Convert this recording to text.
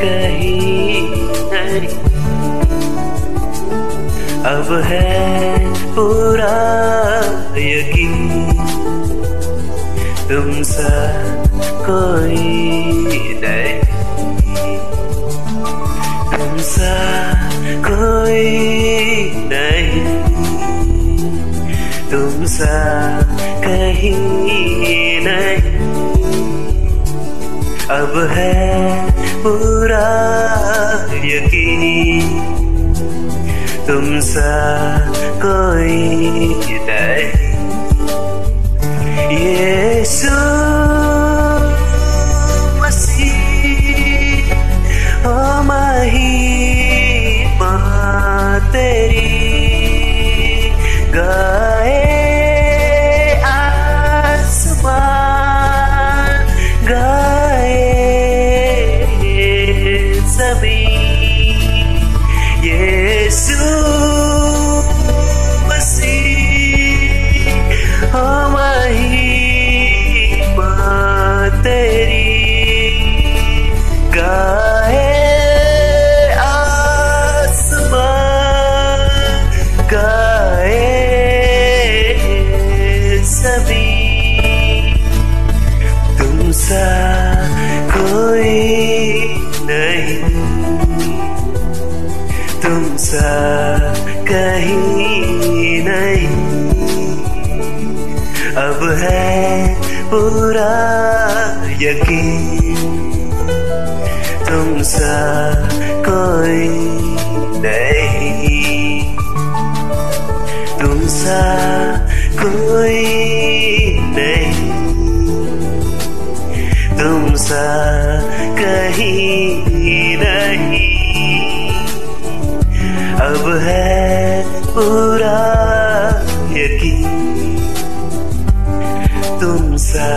कहीं नहीं, अब है पूरा यकीन, तुमसा कोई नहीं, तुमसा कोई नहीं, तुमसा कहीं नहीं, अब है पूरा यकीन, तुमसा कोई नहीं। यीशु मसीह ओ महिमा तेरी गाए आसमान, गाए सभी। यीशु मसीह ओ महिमा तेरी गाए आसमान, गाए सभी। तुमसा कोई नहीं, तुमसा कहीं नहीं, अब है पूरा यकीन, तुमसा कोई नहीं, तुमसा कोई नहीं, तुमसा कहीं नहीं, अब है पूरा यकीन, तुमसा